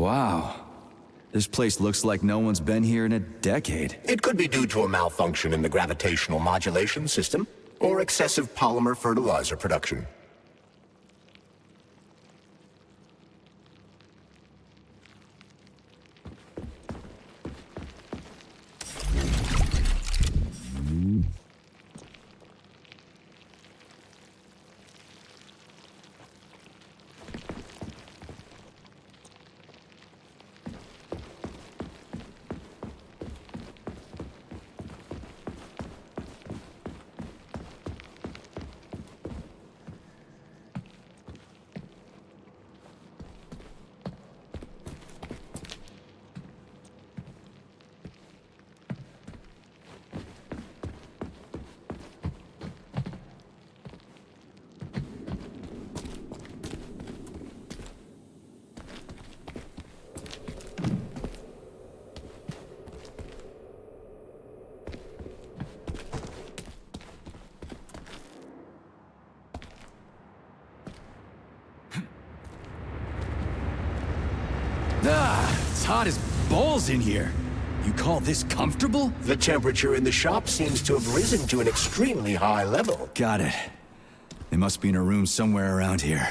Wow. This place looks like no one's been here in a decade. It could be due to a malfunction in the gravitational modulation system, or excessive polymer fertilizer production. It's hot as balls in here. You call this comfortable? The temperature in the shop seems to have risen to an extremely high level. Got it. They must be in a room somewhere around here.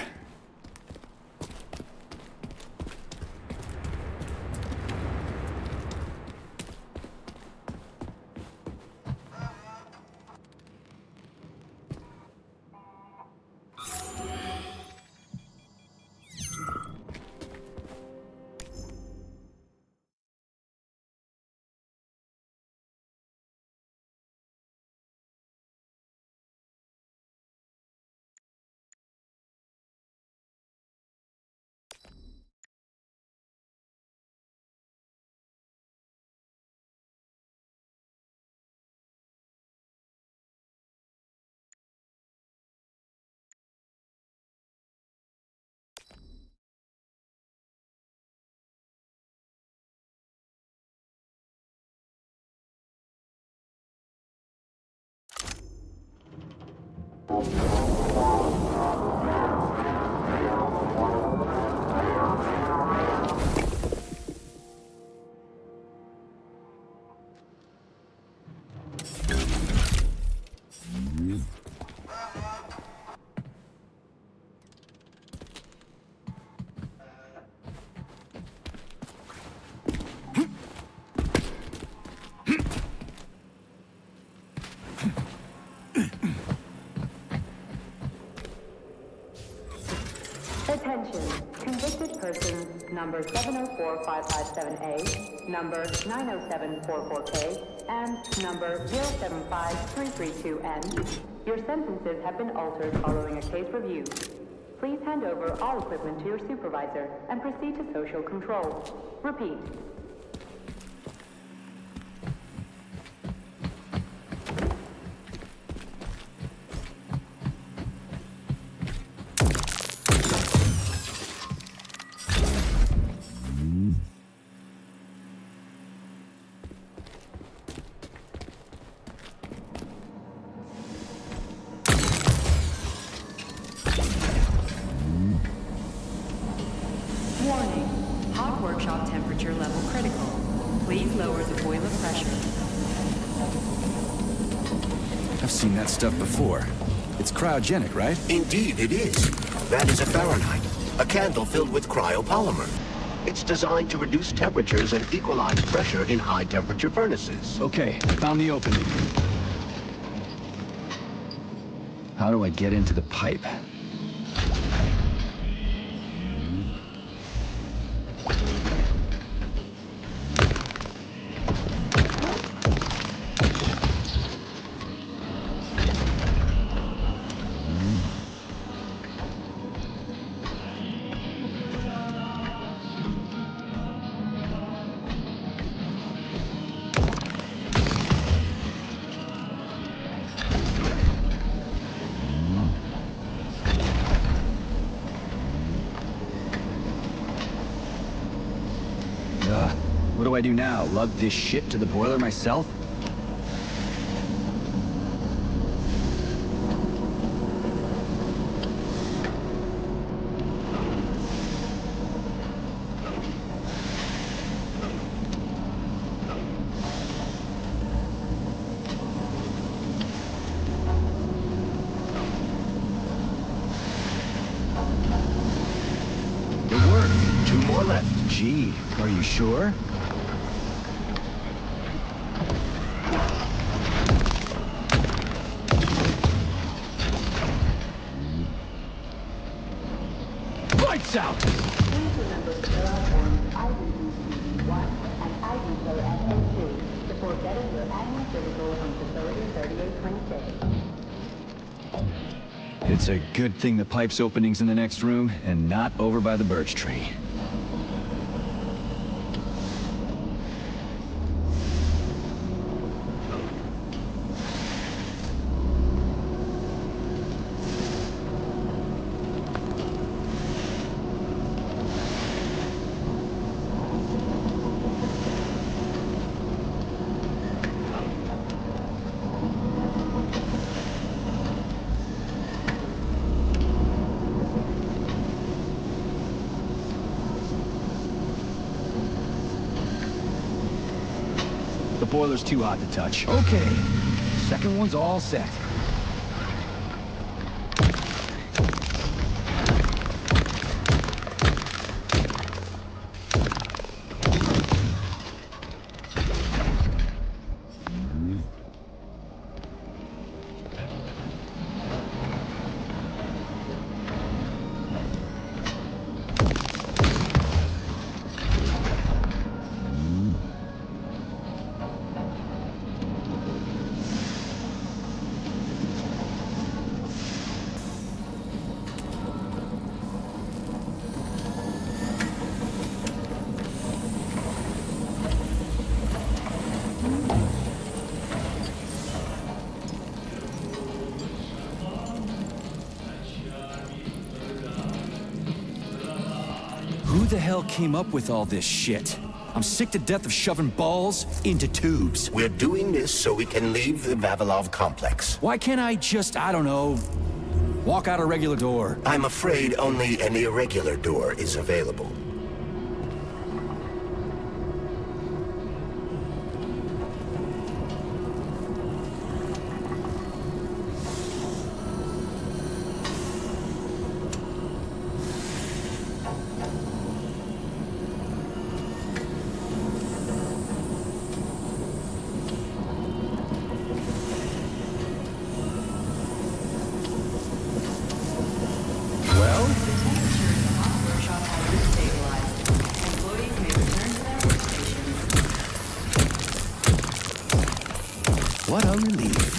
Attention. Convicted persons number 704557A, number 90744K, and number 075332N. Your sentences have been altered following a case review. Please hand over all equipment to your supervisor and proceed to social control. Repeat. Warning. Hot workshop temperature level critical. Please lower the boiler pressure. I've seen that stuff before. It's cryogenic, right? Indeed it is. That is a Fahrenheit, a candle filled with cryopolymer. It's designed to reduce temperatures and equalize pressure in high-temperature furnaces. Okay, found the opening. How do I get into the pipe? What do I do now? Lug this shit to the boiler myself? Gee, are you sure? Lights out! Please remember to fill out forms IDVCD1 and IDKSA2 before getting your annual physical from Facility 3826. It's a good thing the pipe's opening's in the next room and not over by the birch tree. The boiler's too hot to touch. Okay, second one's all set. Who the hell came up with all this shit? I'm sick to death of shoving balls into tubes. We're doing this so we can leave the Vavilov complex. Why can't I just, I don't know, walk out a regular door? I'm afraid only an irregular door is available. What a relief.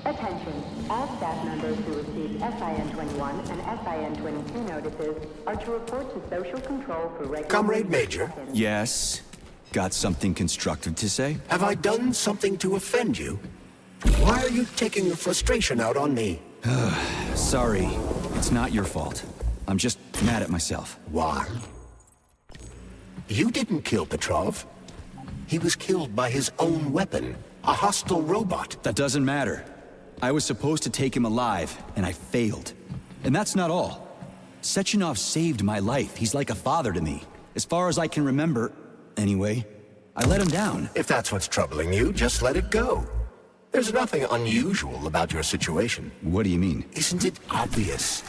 Attention. All staff members who received SIN-21 and SIN-22 notices are to report to Social Control for regular... Comrade Major. Yes? Got something constructive to say? Have I done something to offend you? Why are you taking your frustration out on me? Sorry. It's not your fault. I'm just mad at myself. Why? You didn't kill Petrov. He was killed by his own weapon, a hostile robot. That doesn't matter. I was supposed to take him alive, and I failed. And that's not all. Sechenov saved my life. He's like a father to me. As far as I can remember, anyway, I let him down. If that's what's troubling you, just let it go. There's nothing unusual about your situation. What do you mean? Isn't it obvious?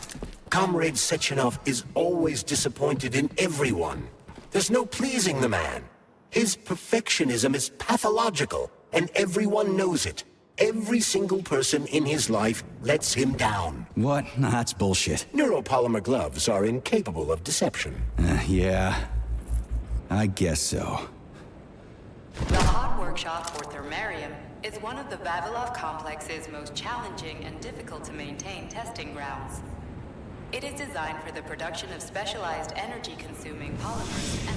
Comrade Sechenov is always disappointed in everyone. There's no pleasing the man. His perfectionism is pathological, and everyone knows it. Every single person in his life lets him down. What? Nah, that's bullshit. Neuropolymer gloves are incapable of deception. Yeah. I guess so. The Hot Workshop, or Thermarium, is one of the Vavilov complex's most challenging and difficult to maintain testing grounds. It is designed for the production of specialized energy-consuming polymers and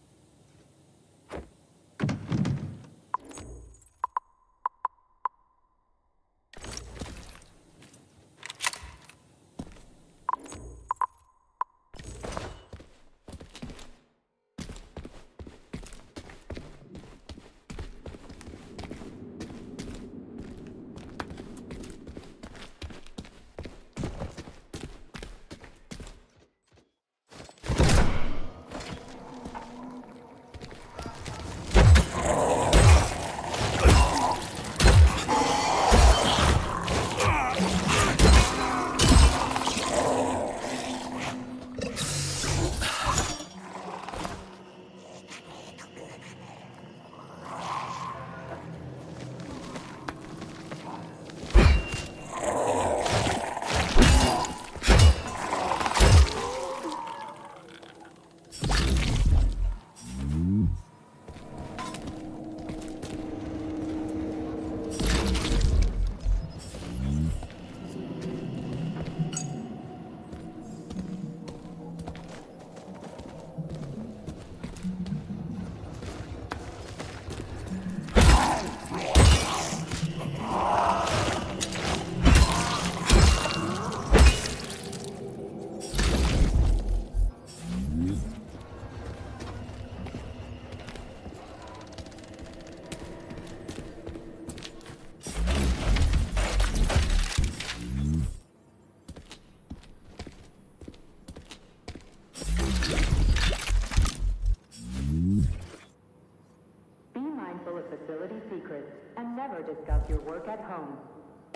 your work at home.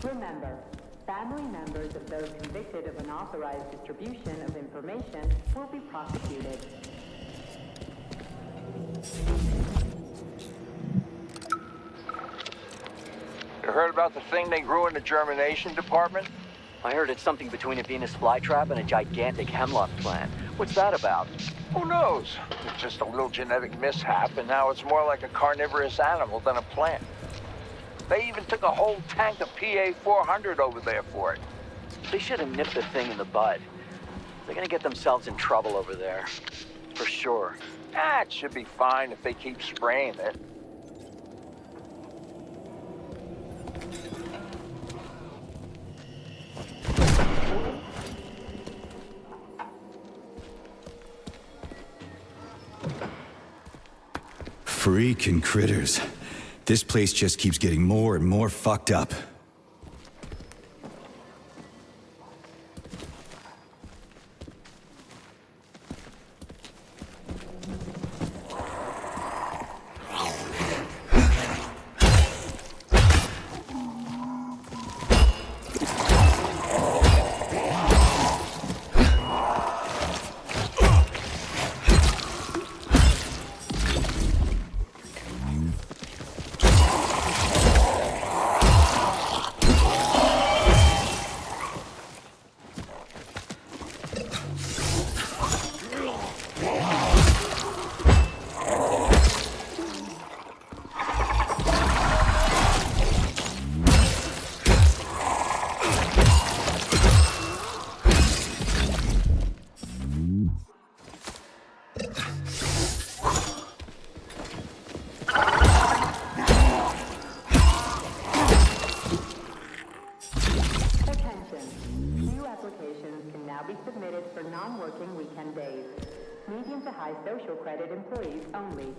Remember, family members of those convicted of unauthorized distribution of information will be prosecuted. You heard about the thing they grew in the germination department? I heard it's something between a Venus flytrap and a gigantic hemlock plant. What's that about? Who knows? It's just a little genetic mishap, and now it's more like a carnivorous animal than a plant. They even took a whole tank of PA-400 over there for it. They should have nipped the thing in the bud. They're gonna get themselves in trouble over there. For sure. It should be fine if they keep spraying it. Freaking critters. This place just keeps getting more and more fucked up. Non-working weekend days. Medium to high social credit employees only.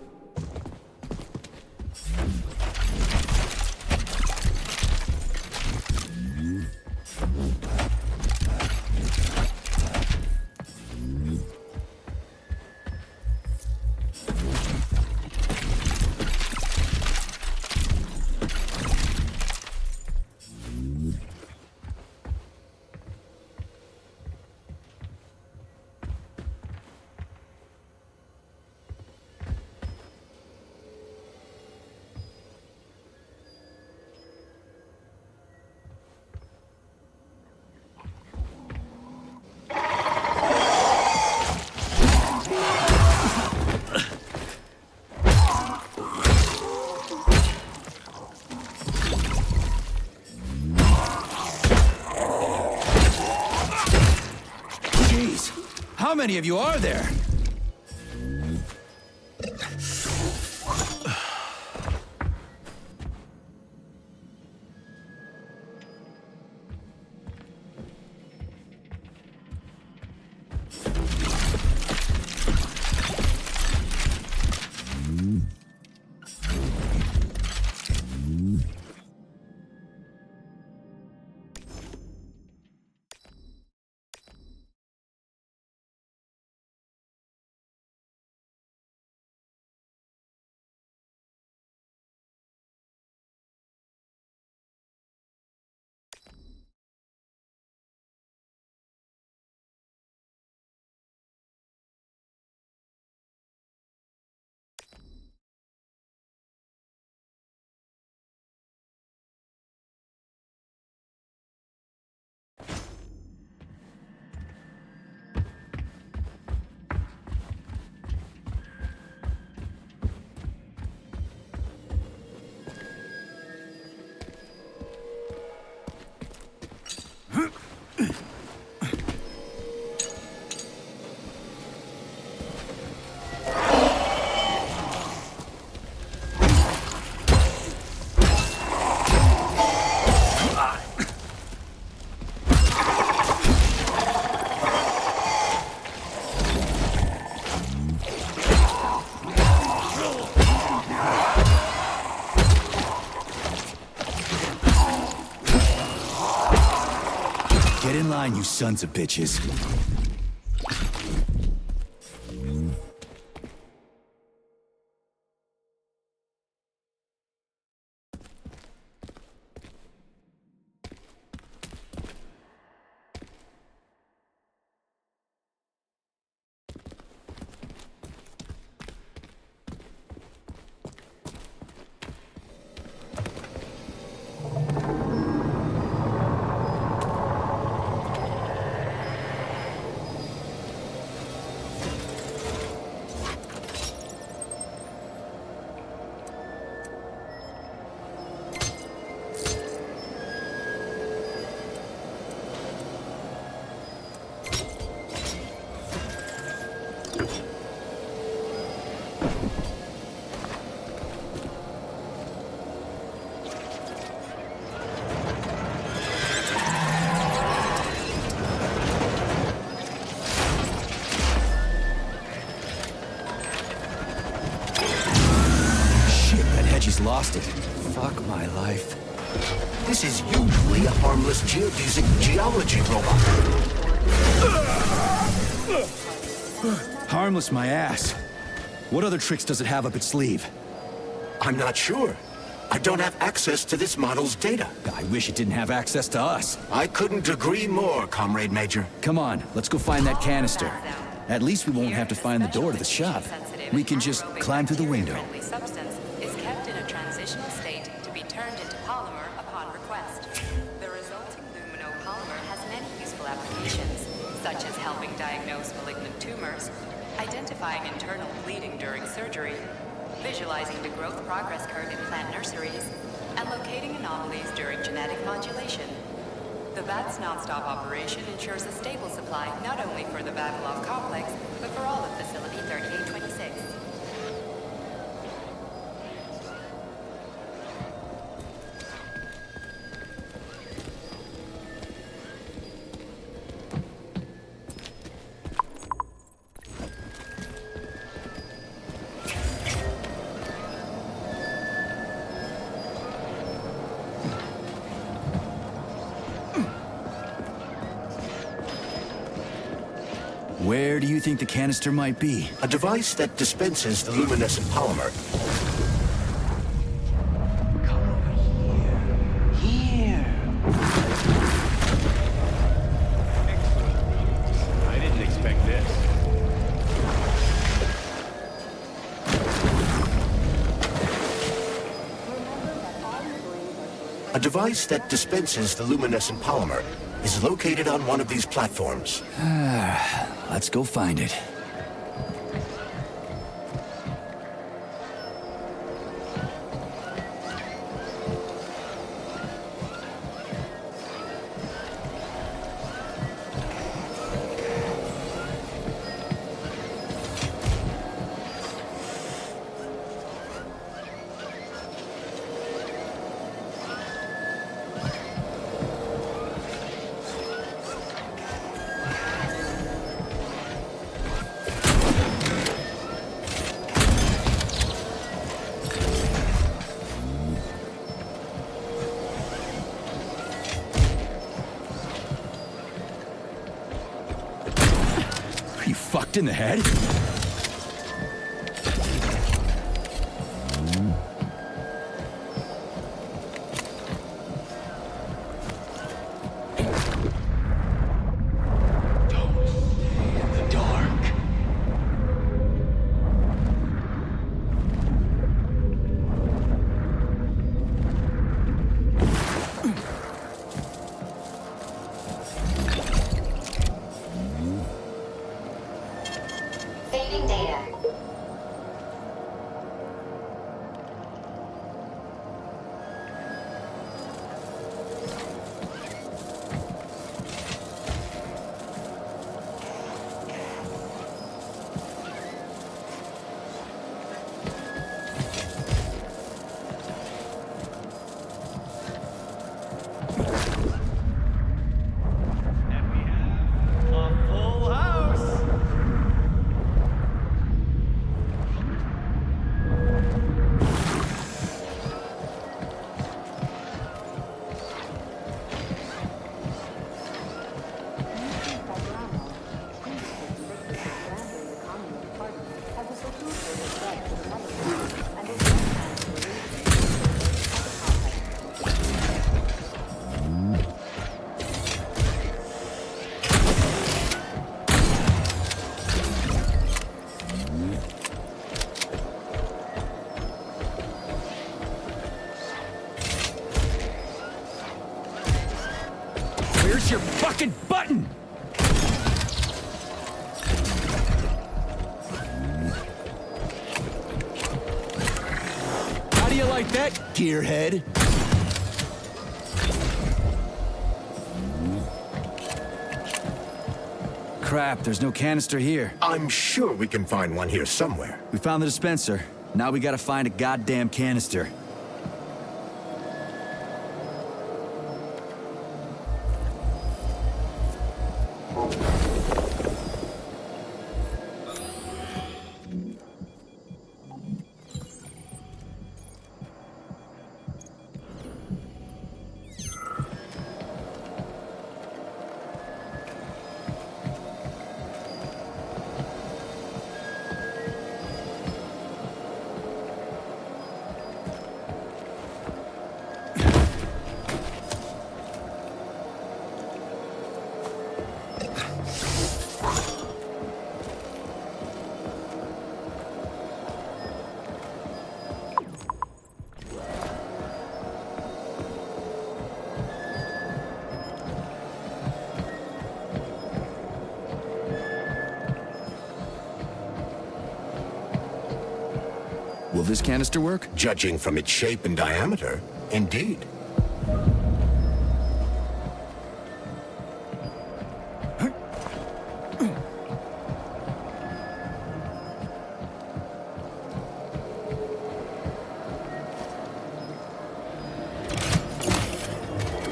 How many of you are there? Get in line, you sons of bitches. geodesic geology robot. Harmless my ass. What other tricks does it have up its sleeve? I'm not sure. I don't have access to this model's data. I wish it didn't have access to us. I couldn't agree more, Comrade Major. Come on, let's go find that canister. At least we won't have to find the door to the shop. We can just climb through the window. Substance is kept in a transitional state to be turned into polymer upon request. The resulting luminopolymer has many useful applications, such as helping diagnose malignant tumors, identifying internal bleeding during surgery, visualizing the growth progress curve in plant nurseries, and locating anomalies during genetic modulation. The VAT's non-stop operation ensures a stable supply not only for the Vavilov complex, but for all of Facility 3826. Where do you think the canister might be? A device that dispenses the luminescent polymer. Come over here. Here. Excellent. I didn't expect this. A device that dispenses the luminescent polymer is located on one of these platforms. Let's go find it. Are you fucked in the head? Don't stay in the dark. Saving data. And we have a full house. Where's your fucking button? How do you like that, gearhead? Crap, there's no canister here. I'm sure we can find one here somewhere. We found the dispenser. Now we gotta find a goddamn canister. Will this canister work? Judging from its shape and diameter, indeed.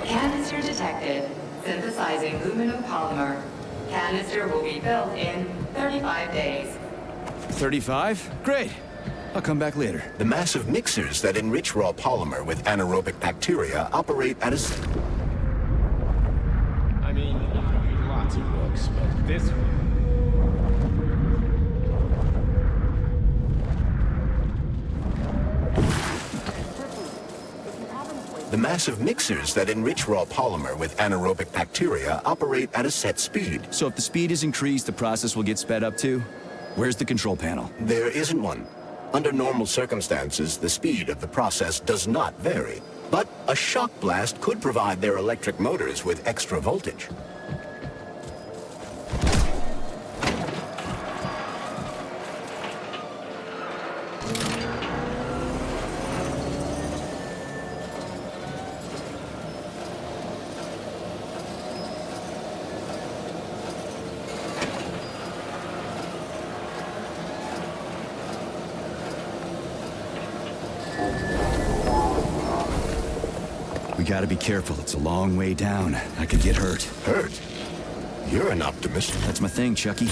Canister detected. Synthesizing luminopolymer. Canister will be built in 35 days. 35? Great. I'll come back later. The massive mixers that enrich raw polymer with anaerobic bacteria operate at a... I mean, you read lots of books, but this one. The massive mixers that enrich raw polymer with anaerobic bacteria operate at a set speed. So if the speed is increased, the process will get sped up too? Where's the control panel? There isn't one. Under normal circumstances, the speed of the process does not vary. But a shock blast could provide their electric motors with extra voltage. We gotta be careful. It's a long way down. I could get hurt. Hurt? You're an optimist. That's my thing, Chucky.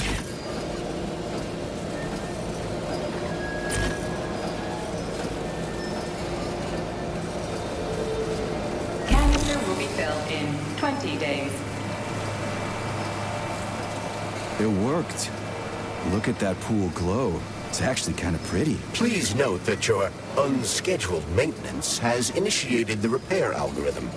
Canister will be filled in 20 days. It worked. Look at that pool glow. It's actually kind of pretty. Please note that your unscheduled maintenance has initiated the repair algorithm.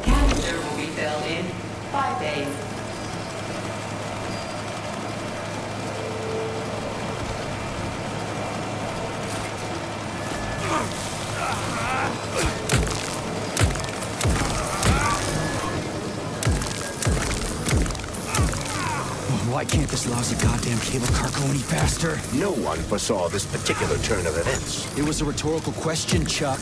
Canister will be filled in 5 days. Why can't this lousy goddamn cable car go any faster? No one foresaw this particular turn of events. It was a rhetorical question, Chuck.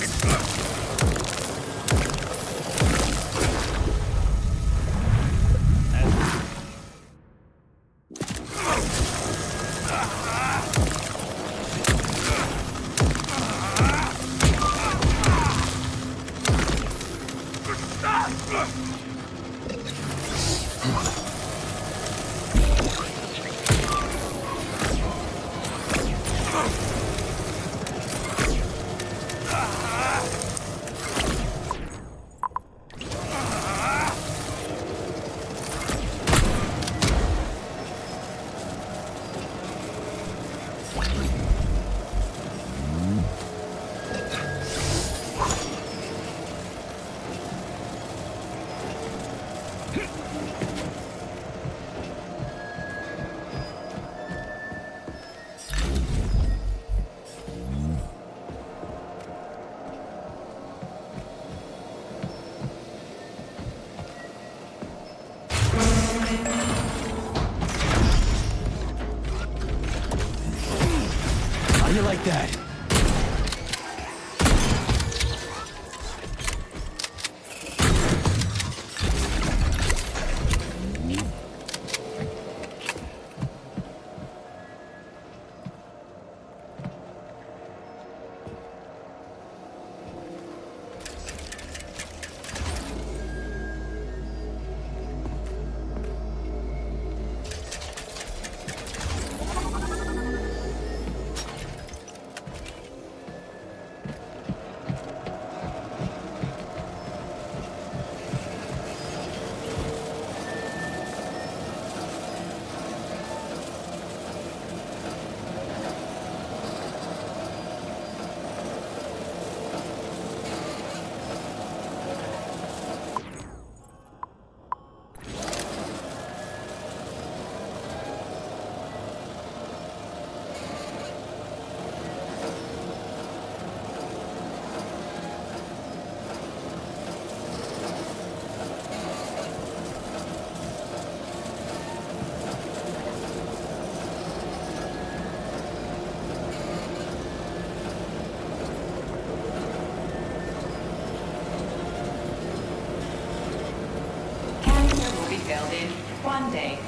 How do you like that? detailed in one day.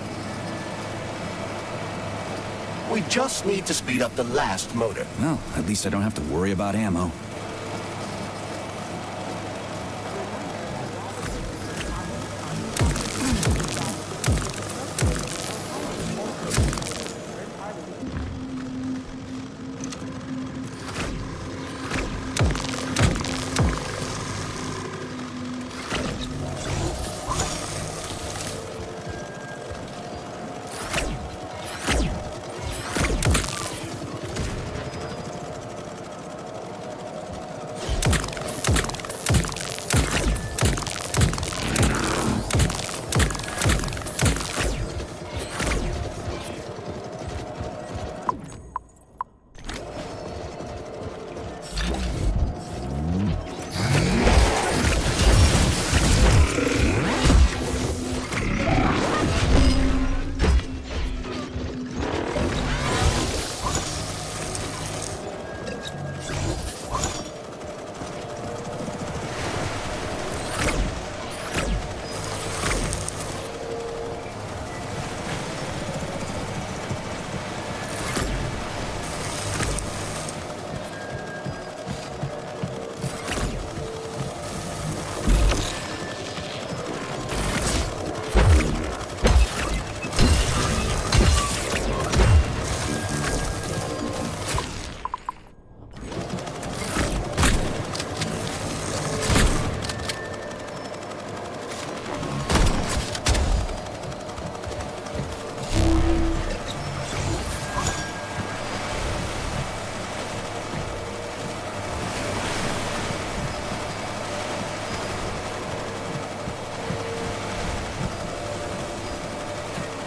We just need to speed up the last motor. Well, at least I don't have to worry about ammo.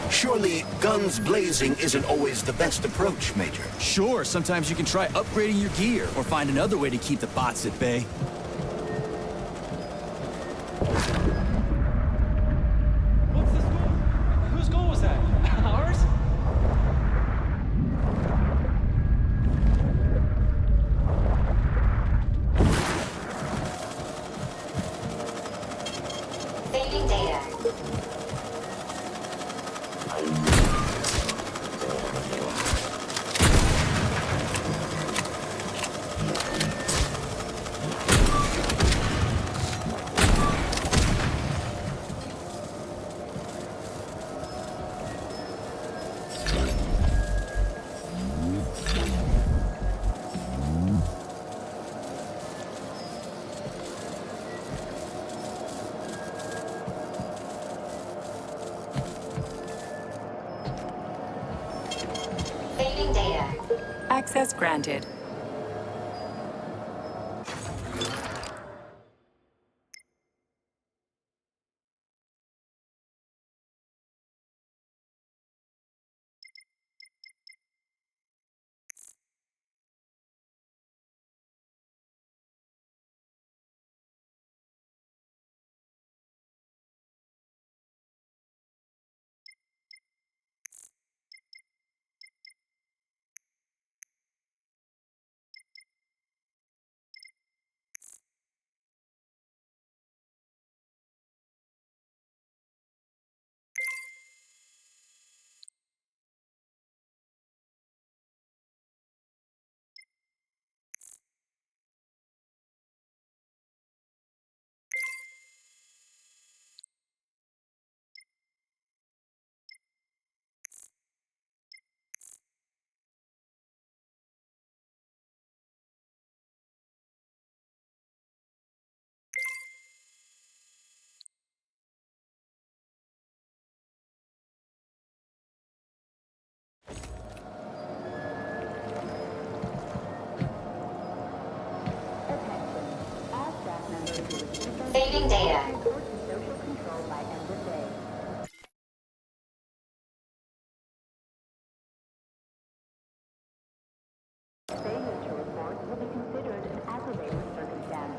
Surely, guns blazing isn't always the best approach, Major. Sure, sometimes you can try upgrading your gear or find another way to keep the bots at bay. What's the score? Whose goal was that? Ours? Saving data. Saving data. Access granted. Saving data. Social control by end of day. Failure to report will be considered an aggravating circumstance.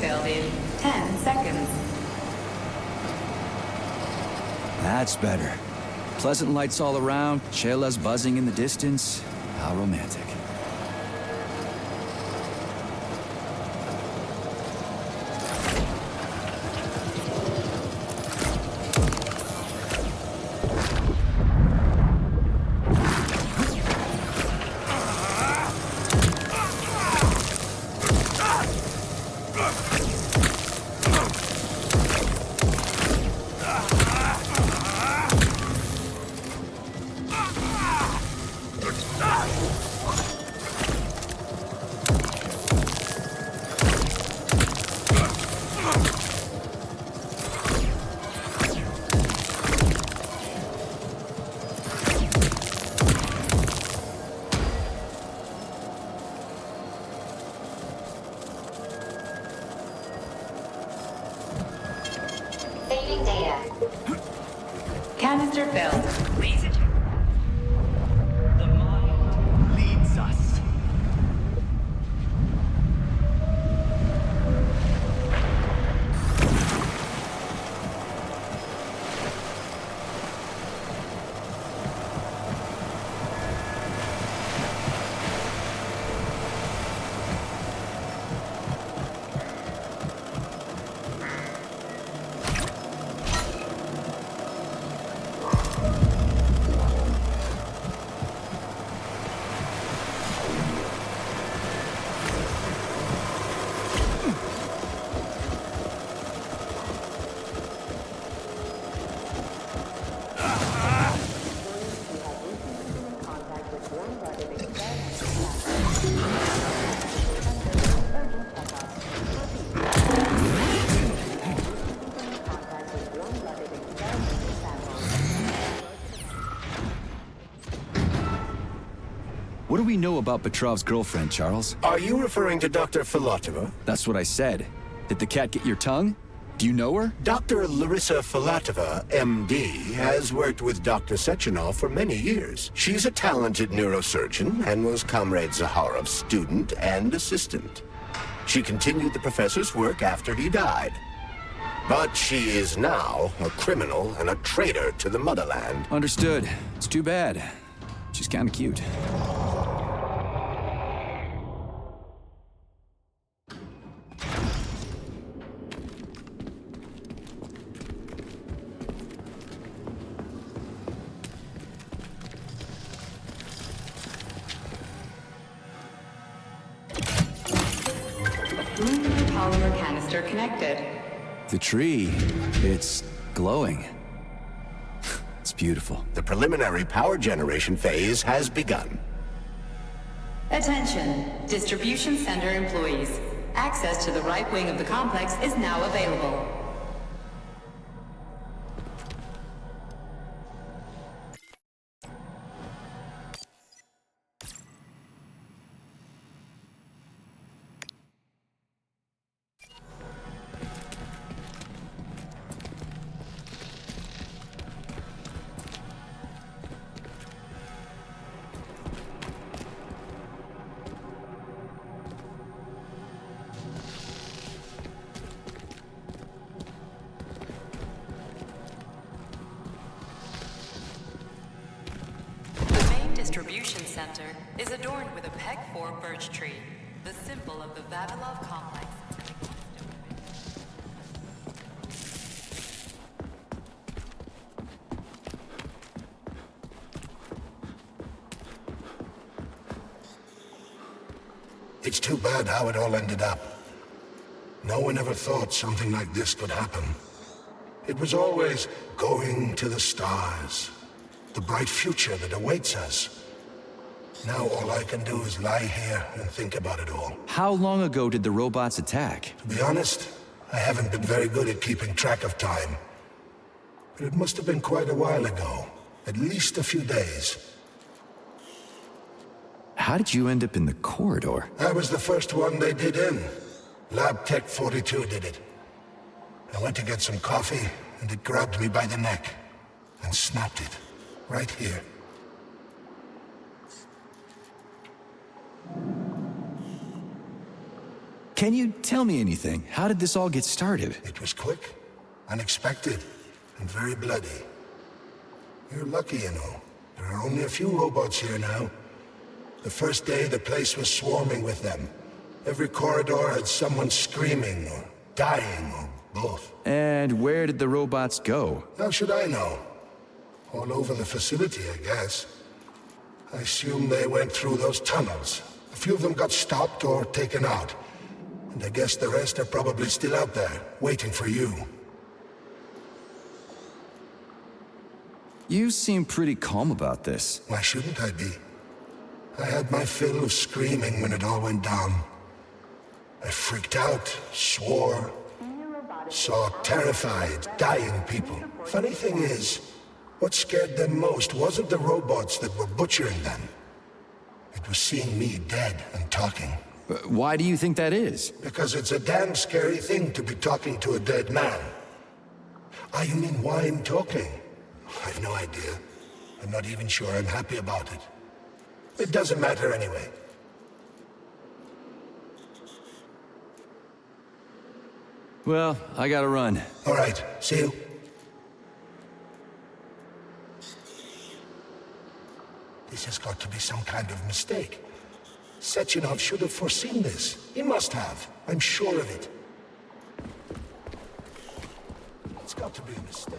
failed in 10 seconds. That's better. Pleasant lights all around, chelas buzzing in the distance. How romantic. Saving data. Canister failed. Please eject. The mind leads us. What do we know about Petrov's girlfriend, Charles? Are you referring to Dr. Filatova? That's what I said. Did the cat get your tongue? Do you know her? Dr. Larissa Filatova, MD, has worked with Dr. Sechenov for many years. She's a talented neurosurgeon and was Comrade Zaharov's student and assistant. She continued the professor's work after he died. But she is now a criminal and a traitor to the motherland. Understood. It's too bad. She's kinda cute. Polymer canister connected. The tree, it's glowing. It's beautiful. The preliminary power generation phase has begun. Attention, distribution center employees. Access to the right wing of the complex is now available. Distribution center is adorned with a PEG-4 birch tree, the symbol of the Vavilov complex. It's too bad how it all ended up. No one ever thought something like this could happen. It was always going to the stars, the bright future that awaits us. Now all I can do is lie here and think about it all. How long ago did the robots attack? To be honest, I haven't been very good at keeping track of time. But it must have been quite a while ago. At least a few days. How did you end up in the corridor? I was the first one they did in. Lab Tech 42 did it. I went to get some coffee, and it grabbed me by the neck and snapped it. Right here. Can you tell me anything? How did this all get started? It was quick, unexpected, and very bloody. You're lucky, you know. There are only a few robots here now. The first day, the place was swarming with them. Every corridor had someone screaming, or dying, or both. And where did the robots go? How should I know? All over the facility, I guess. I assume they went through those tunnels. A few of them got stopped or taken out. And I guess the rest are probably still out there, waiting for you. You seem pretty calm about this. Why shouldn't I be? I had my fill of screaming when it all went down. I freaked out, swore, saw terrified, dying people. Funny thing is, what scared them most wasn't the robots that were butchering them. It was seeing me dead and talking. Why do you think that is? Because it's a damn scary thing to be talking to a dead man. Ah, you mean why I'm talking? I've no idea. I'm not even sure I'm happy about it. It doesn't matter anyway. Well, I gotta run. All right, see you. This has got to be some kind of mistake. Sechenov should have foreseen this. He must have. I'm sure of it. It's got to be a mistake.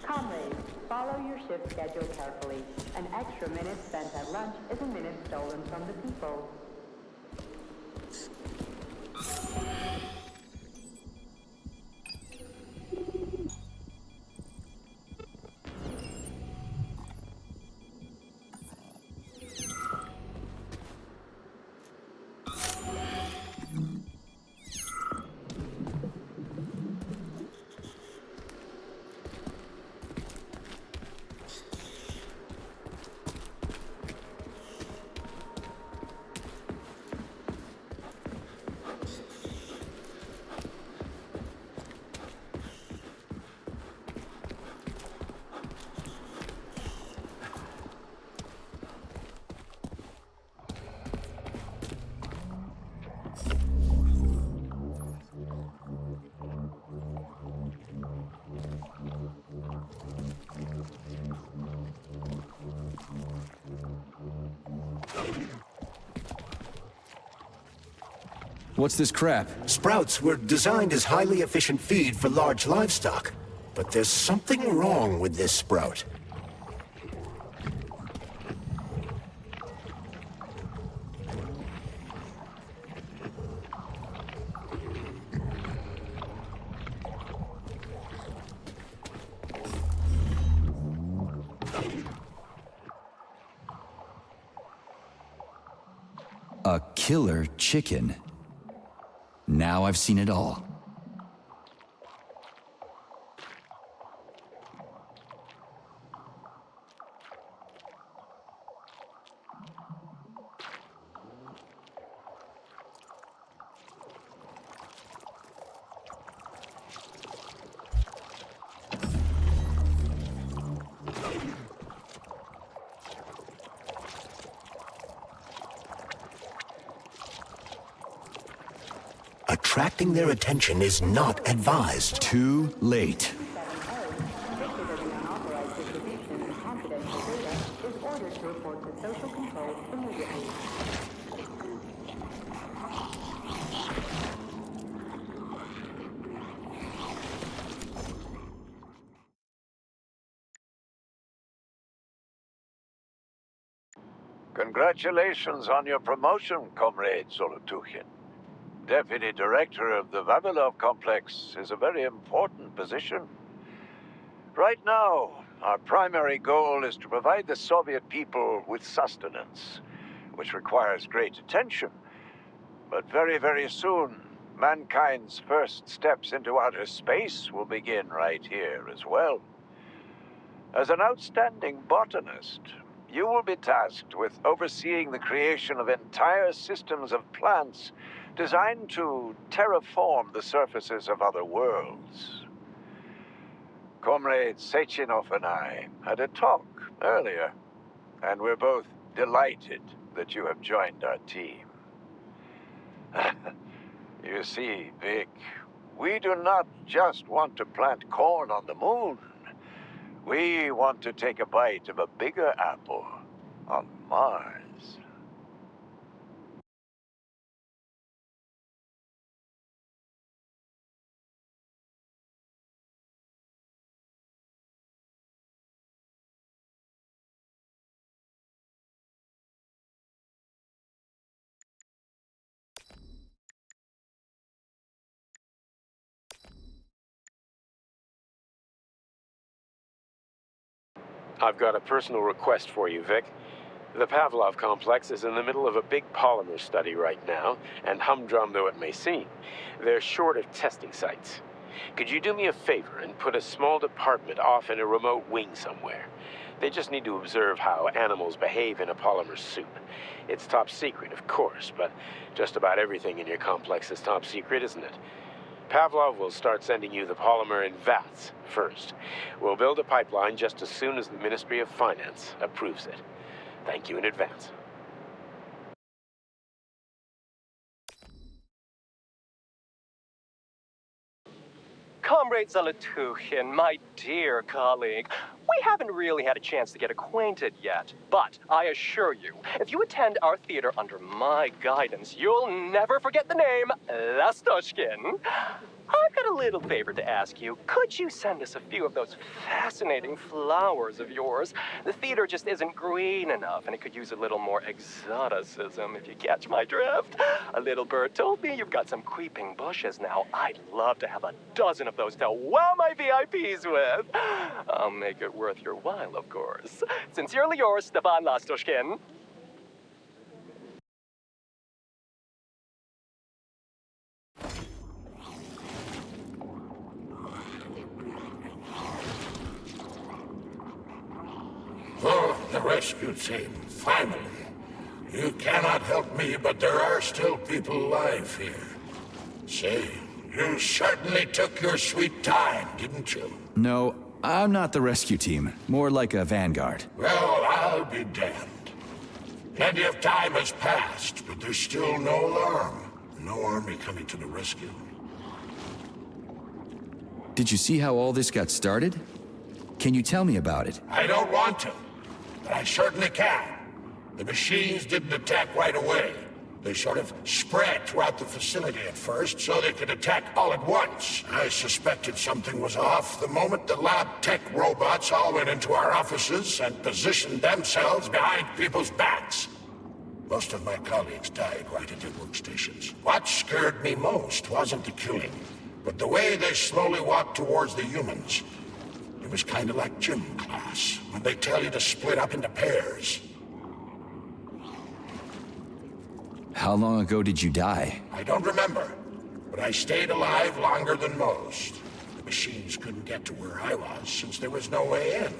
Comrades, follow your shift schedule carefully. An extra minute spent at lunch is a minute stolen from the people. What's this crap? Sprouts were designed as highly efficient feed for large livestock. But there's something wrong with this sprout. A killer chicken. Now I've seen it all. attracting their attention is not advised. Too late. Convicted of the unauthorized distribution of confidential data is ordered to report to social control immediately. Congratulations on your promotion, Comrade Zolotukhin. Deputy Director of the Vavilov Complex is a very important position. Right now, our primary goal is to provide the Soviet people with sustenance, which requires great attention. But very, very soon, mankind's first steps into outer space will begin right here as well. As an outstanding botanist, you will be tasked with overseeing the creation of entire systems of plants designed to terraform the surfaces of other worlds. Comrade Sechenov and I had a talk earlier, and we're both delighted that you have joined our team. You see, Vic, we do not just want to plant corn on the moon. We want to take a bite of a bigger apple on Mars. I've got a personal request for you, Vic. The Pavlov complex is in the middle of a big polymer study right now, and humdrum though it may seem, they're short of testing sites. Could you do me a favor and put a small department off in a remote wing somewhere? They just need to observe how animals behave in a polymer soup. It's top secret, of course, but just about everything in your complex is top secret, isn't it? Pavlov will start sending you the polymer in vats first. We'll build a pipeline just as soon as the Ministry of Finance approves it. Thank you in advance. Comrade Zolotukhin, my dear colleague, we haven't really had a chance to get acquainted yet, but I assure you, if you attend our theater under my guidance, you'll never forget the name Lastoshkin. I've got a little favor to ask you. Could you send us a few of those fascinating flowers of yours? The theater just isn't green enough, and it could use a little more exoticism, if you catch my drift. A little bird told me you've got some creeping bushes now. I'd love to have a dozen of those to wow my VIPs with. I'll make it worth your while, of course. Sincerely yours, Stefan Lastoshkin. Oh, the rescue team, finally. You cannot help me, but there are still people alive here. Say, you certainly took your sweet time, didn't you? No, I'm not the rescue team. More like a vanguard. Well, I'll be damned. Plenty of time has passed, but there's still no alarm. No army coming to the rescue. Did you see how all this got started? Can you tell me about it? I don't want to, but I certainly can. The machines didn't attack right away. They sort of spread throughout the facility at first, so they could attack all at once. I suspected something was off the moment the lab tech robots all went into our offices and positioned themselves behind people's backs. Most of my colleagues died right at their workstations. What scared me most wasn't the killing, but the way they slowly walked towards the humans. It was kind of like gym class, when they tell you to split up into pairs. How long ago did you die? I don't remember, but I stayed alive longer than most. The machines couldn't get to where I was, since there was no way in.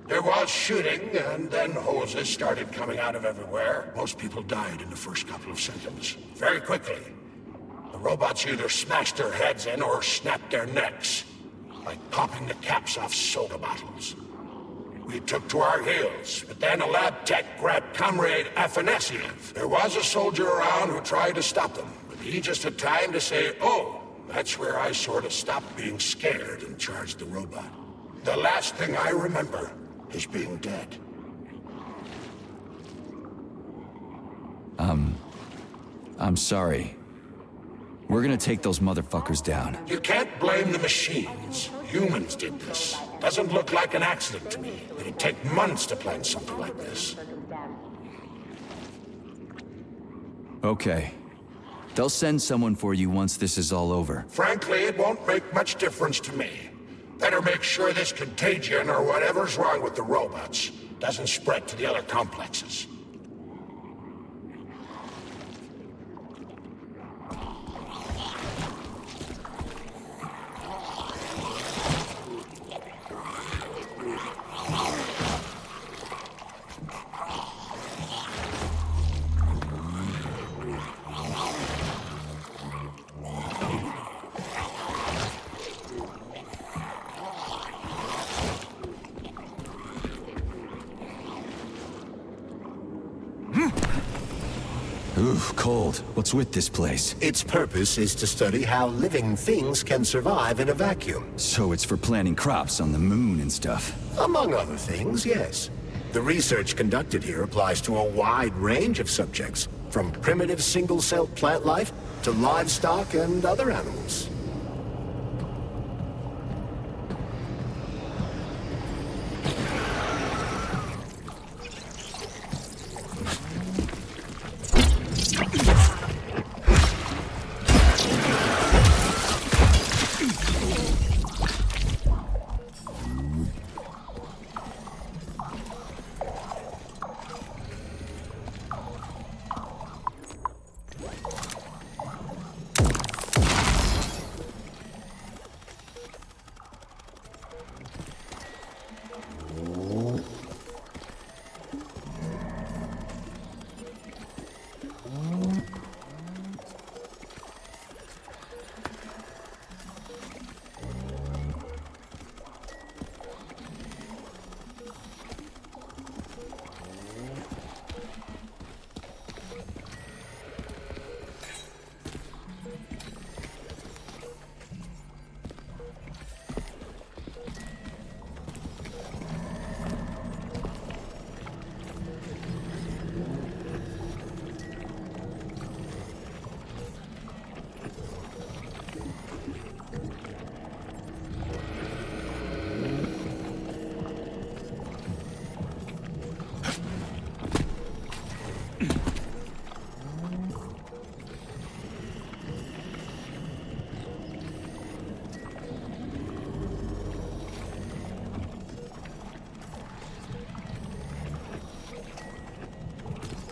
There was shooting, and then hoses started coming out of everywhere. Most people died in the first couple of seconds. Very quickly. The robots either smashed their heads in or snapped their necks, like popping the caps off soda bottles. We took to our heels, but then a lab tech grabbed Comrade Afanasiev. There was a soldier around who tried to stop them, but He just had time to say, oh, that's where I sort of stopped being scared and charged the robot. The last thing I remember is being dead. I'm sorry. We're gonna take those motherfuckers down. You can't blame the machines. Humans did this. Doesn't look like an accident to me. It'd take months to plan something like this. Okay. They'll send someone for you once this is all over. Frankly, it won't make much difference to me. Better make sure this contagion or whatever's wrong with the robots doesn't spread to the other complexes. Oof, cold. What's with this place? Its purpose is to study how living things can survive in a vacuum. So it's for planting crops on the moon and stuff. Among other things, yes. The research conducted here applies to a wide range of subjects, from primitive single-celled plant life to livestock and other animals.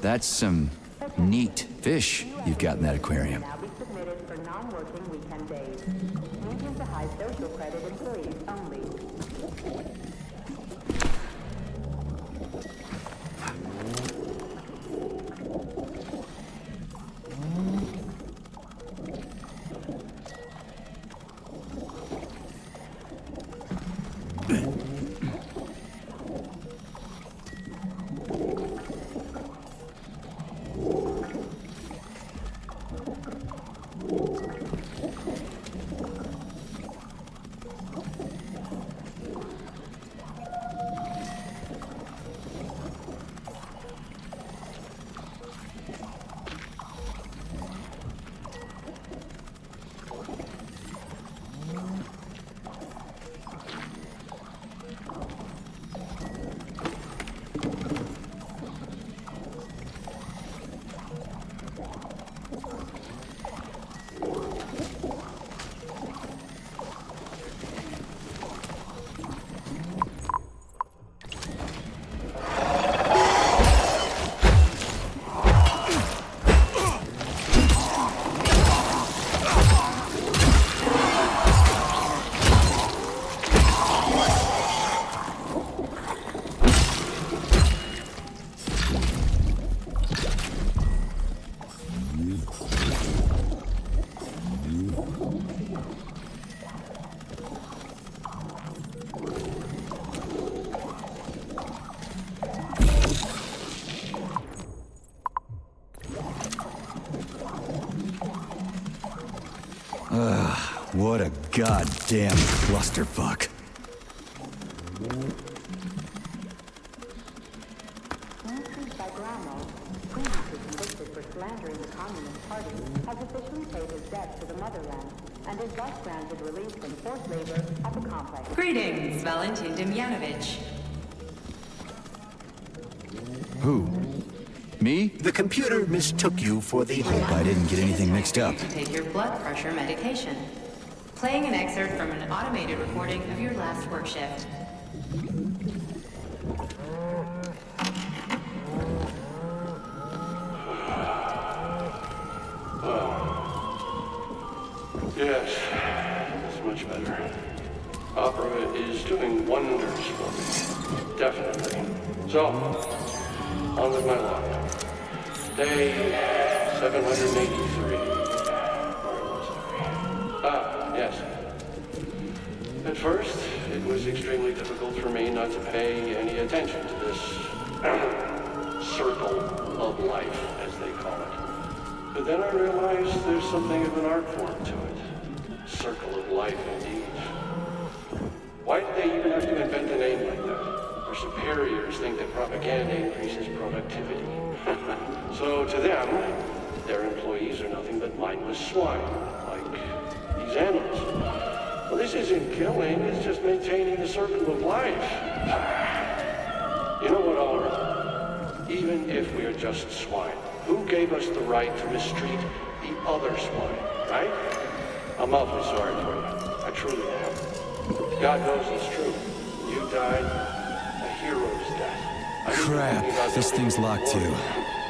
That's some neat fish you've got in that aquarium. Now be submitted for non-working weekend days. Medium to high social credit employees only. What a goddamn clusterfuck. Francis Bagramo, previously convicted for slandering the Communist Party, has officially paid his debt to the motherland and is thus granted release from forced labor at the complex. Greetings, Valentin Demyanovich. Who? Me? The computer mistook you for the... Hope I didn't get anything mixed up. To take your blood pressure medication. Playing an excerpt from an automated recording of your last work shift. Yes, it's much better. Opera is doing wonders for me. Definitely. So, on with my log. Day 783. Where was I? Yes. At first, it was extremely difficult for me not to pay any attention to this circle of life, as they call it. But then I realized there's something of an art form to it. Circle of life, indeed. Why did they even have to invent a name like that? Their superiors think that propaganda increases productivity. So to them, their employees are nothing but mindless swine, like these animals. Well, this isn't killing, it's just maintaining the circle of life. You know what, Oliver? Even if we're just swine, who gave us the right to mistreat the other swine, right? I'm awfully sorry for you. I truly am. God knows it's true. You died a hero's death. Crap, this thing's locked too.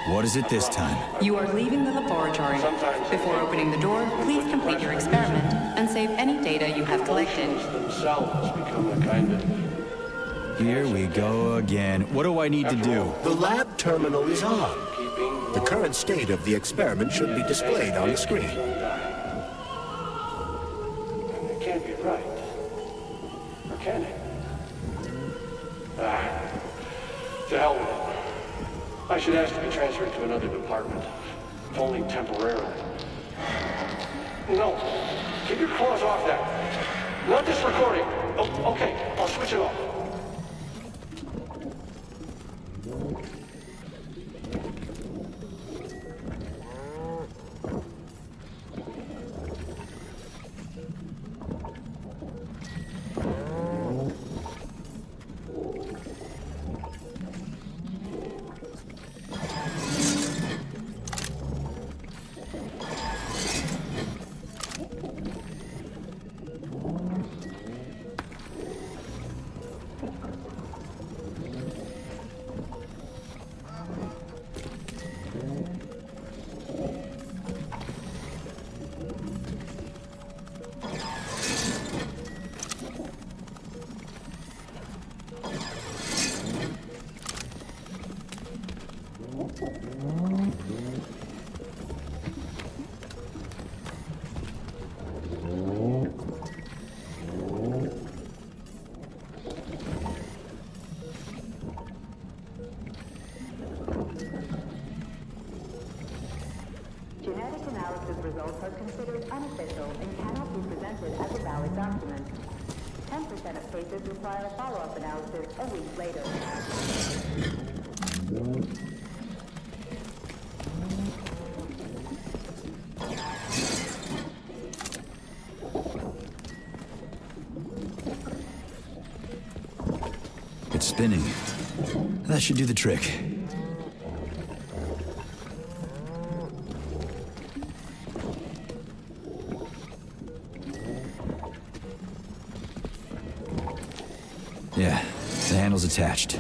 What is it this time? You are leaving the laboratory. Before opening the door, please complete your experiment and save any data you have collected. Themselves become a kind of... Here we go again. What do I need to do? The lab terminal is on. The current state of the experiment should be displayed on the screen. It can't be right. Or can it? To hell with it. I should ask to be transferred to another department. If only temporarily. No. Keep your claws off that. Not this recording. Oh, okay. I'll switch it off. Genetic analysis results are considered unofficial and cannot be presented as a valid document. 10% of cases require a follow-up analysis a week later. It's spinning. That should do the trick. Yeah, the handle's attached.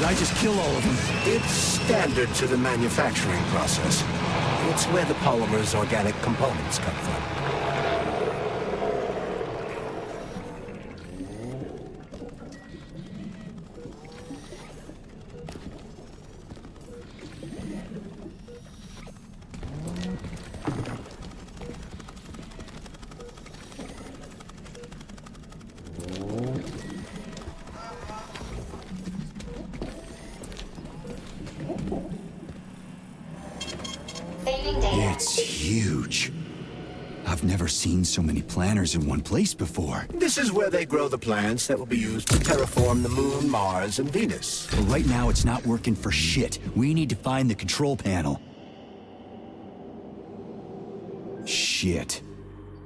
I just kill all of them? It's standard to the manufacturing process. It's where the polymer's organic components come from. It's huge. I've never seen so many planners in one place before. This is where they grow the plants that will be used to terraform the Moon, Mars, and Venus. But right now, it's not working for shit. We need to find the control panel. Shit.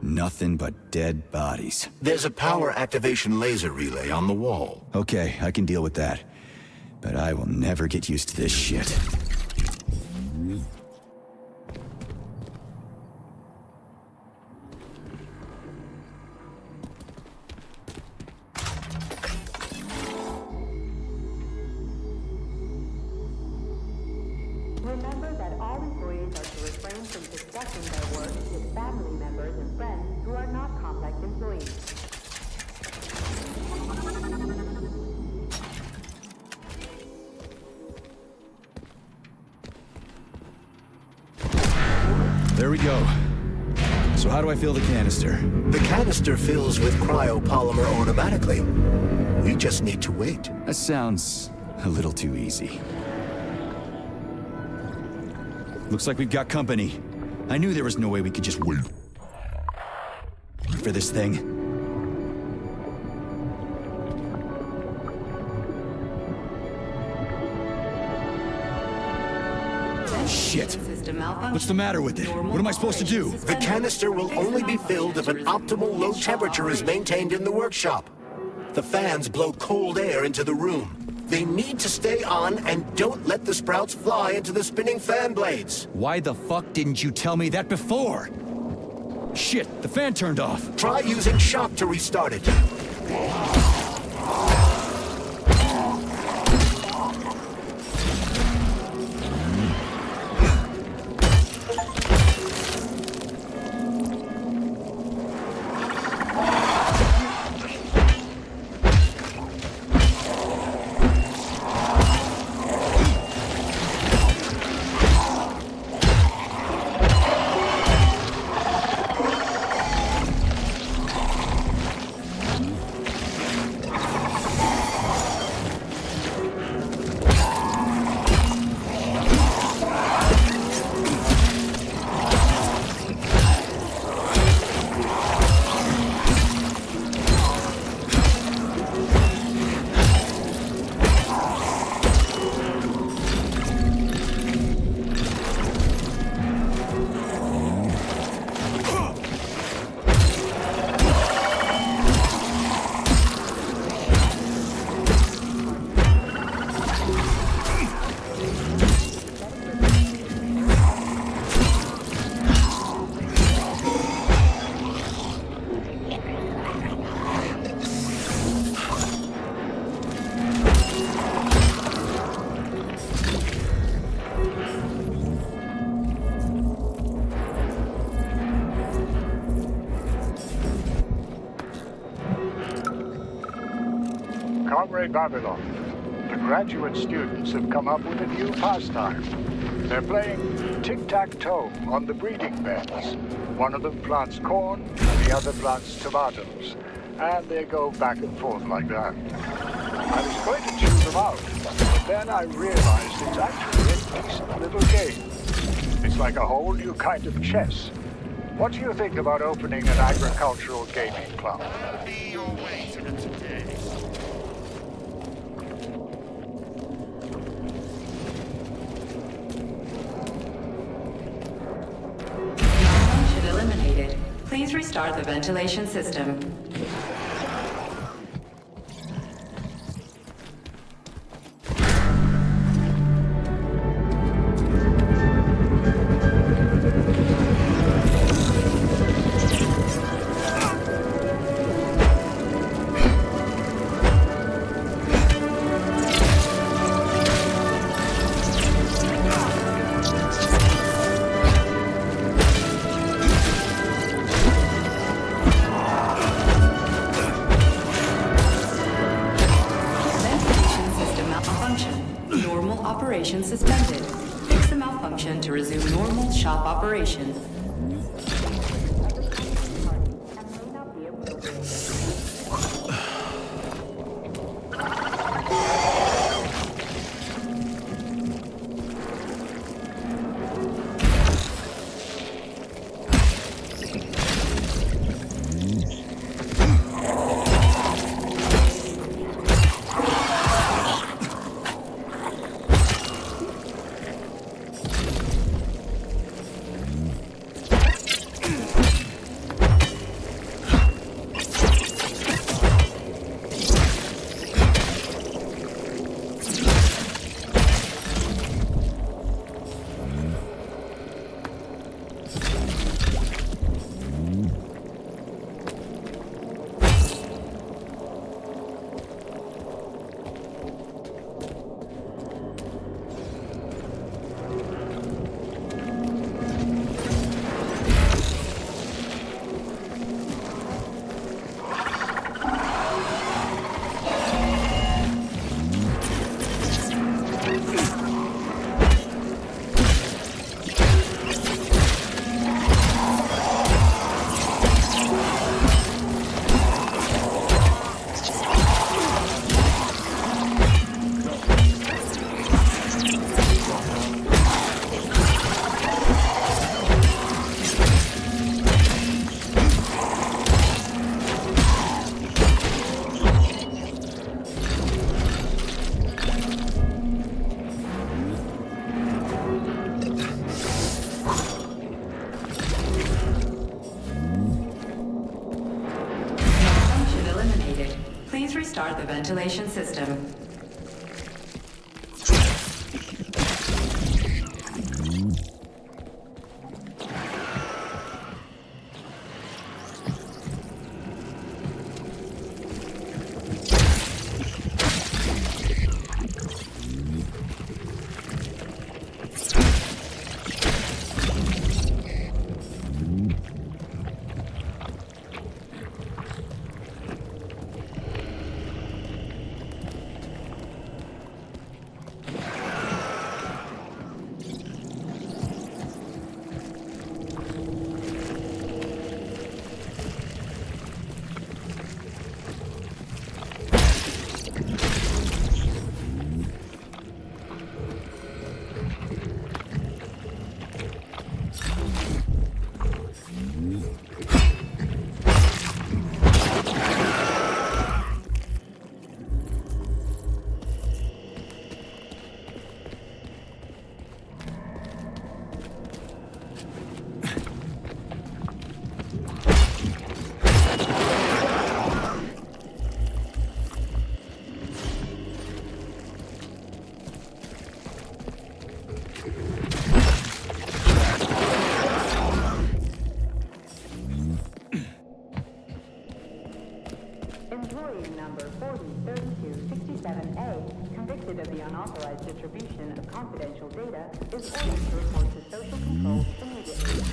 Nothing but dead bodies. There's a power activation laser relay on the wall. Okay, I can deal with that. But I will never get used to this shit. Remember that all employees are to refrain from discussing their work with family members and friends who are not Complex employees. There we go. So how do I fill the canister? The canister fills with cryopolymer automatically. We just need to wait. That sounds a little too easy. Looks like we've got company. I knew there was no way we could just wait for this thing. Shit. What's the matter with it? What am I supposed to do? The canister will only be filled if an optimal low temperature is maintained in the workshop. The fans blow cold air into the room. They need to stay on and don't let the sprouts fly into the spinning fan blades. Why the fuck didn't you tell me that before? Shit, the fan turned off. Try using shock to restart it. Comrade Babylon, the graduate students have come up with a new pastime. They're playing tic-tac-toe on the breeding beds. One of them plants corn, and the other plants tomatoes. And they go back and forth like that. I was going to choose them out, but then I realized it's actually a decent little game. It's like a whole new kind of chess. What do you think about opening an agricultural gaming club? Be your way to the today. Malfunction eliminated. Please restart the ventilation system. operation suspended. Fix the malfunction to resume normal shop operation. Start the ventilation system. Employee number 403267A, convicted of the unauthorized distribution of confidential data, is ordered to report to social control immediately.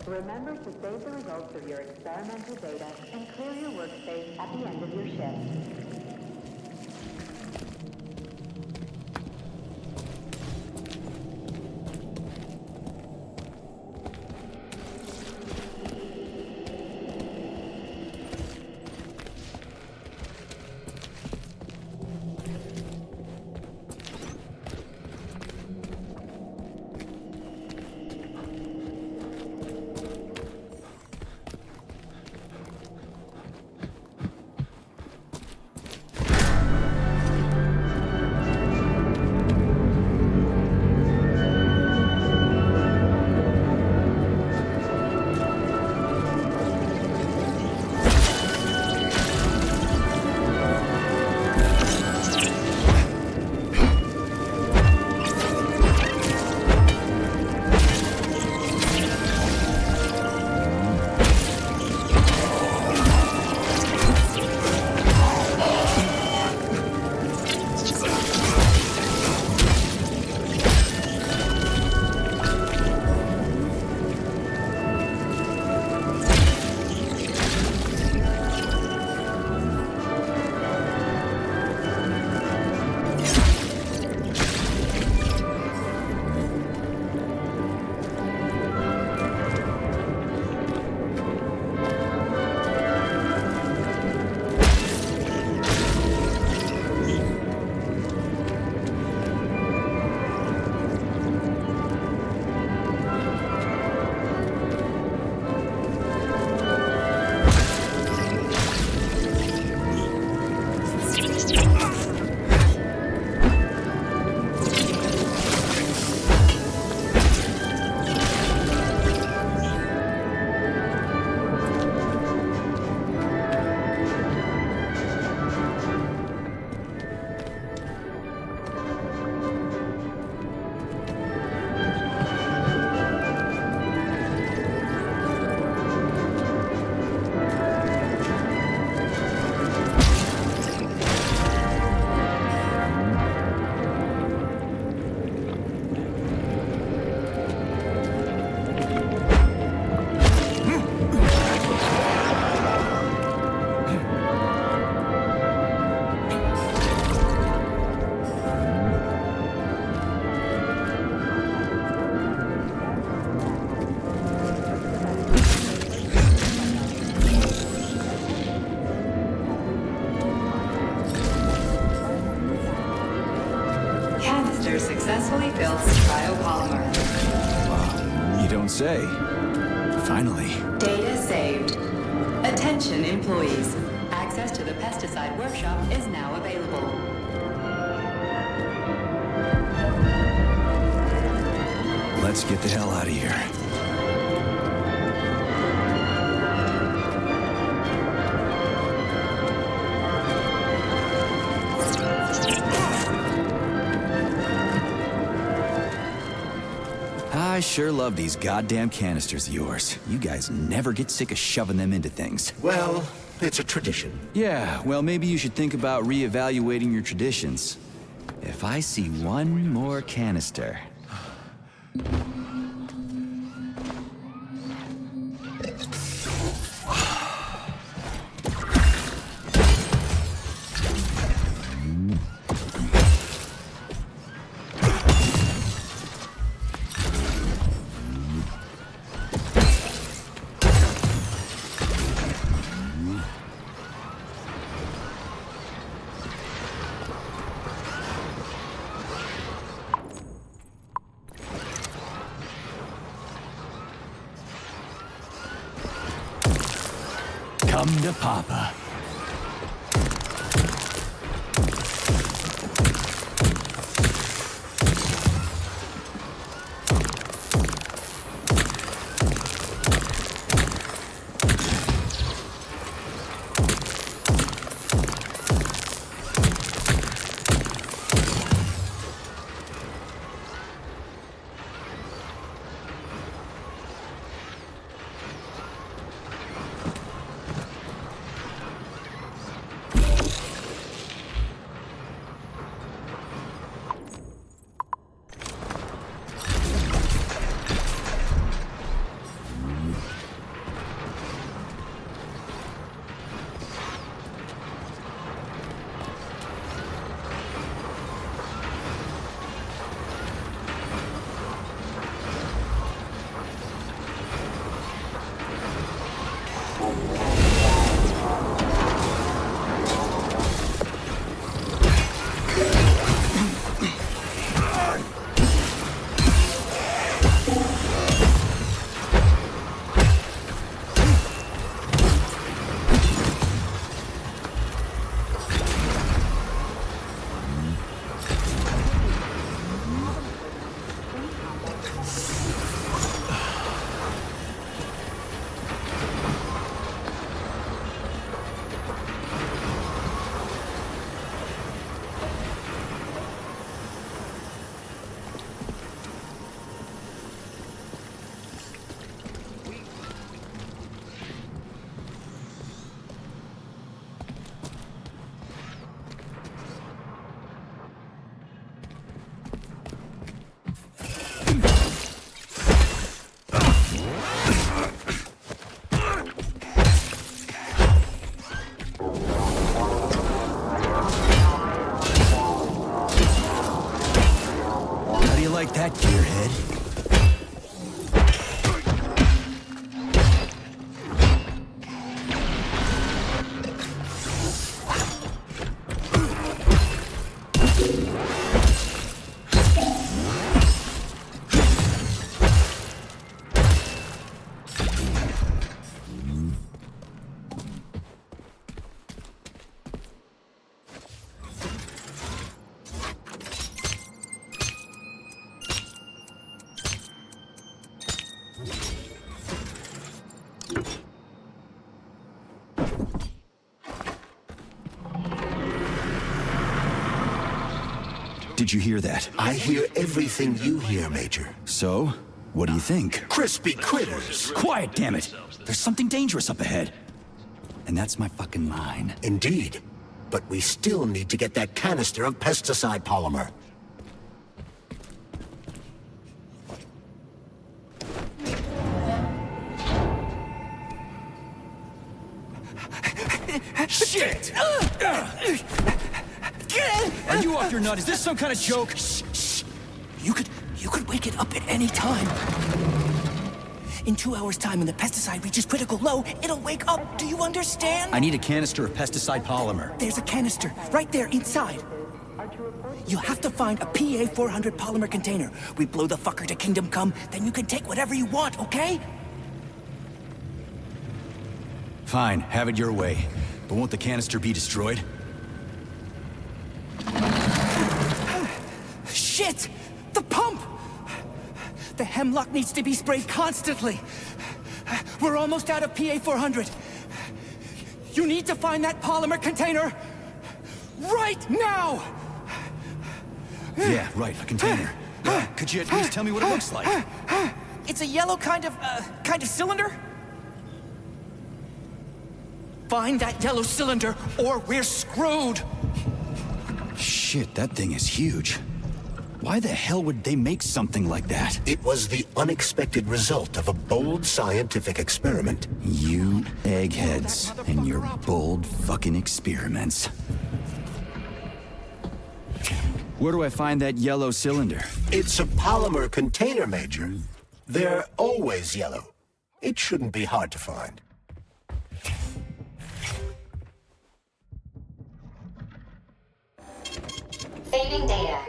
Remember to save the results of your experimental data and clear your workspace at the end of your shift. Successfully built cryopolymer. You don't say. Finally. Data saved. Attention employees. Access to the pesticide workshop is now available. Let's get the hell out of here. I sure love these goddamn canisters of yours. You guys never get sick of shoving them into things. Well, it's a tradition. Yeah, well, maybe you should think about reevaluating your traditions. If I see one more canister... Come to Papa. you like that, gearhead? Did you hear that? I hear everything you hear, Major. So, what do you think? Crispy critters! Quiet, damn it! There's something dangerous up ahead. And that's my fucking line. Indeed. But we still need to get that canister of pesticide polymer. Shit! Are you off your nut? Is this some kind of joke? You could wake it up at any time. In 2 hours' time, when the pesticide reaches critical low, it'll wake up. Do you understand? I need a canister of pesticide polymer. There's a canister right there inside. You have to find a PA-400 polymer container. We blow the fucker to Kingdom Come, then you can take whatever you want, okay? Fine, have it your way. But won't the canister be destroyed? Shit! The pump! The hemlock needs to be sprayed constantly. We're almost out of PA-400. You need to find that polymer container right now! Yeah, right, a container. Could you at least tell me what it looks like? It's a yellow kind of cylinder? Find that yellow cylinder, or we're screwed! Shit, that thing is huge. Why the hell would they make something like that? It was the unexpected result of a bold scientific experiment. You eggheads and your bold fucking experiments. Where do I find that yellow cylinder? It's a polymer container, Major. They're always yellow. It shouldn't be hard to find. Saving data.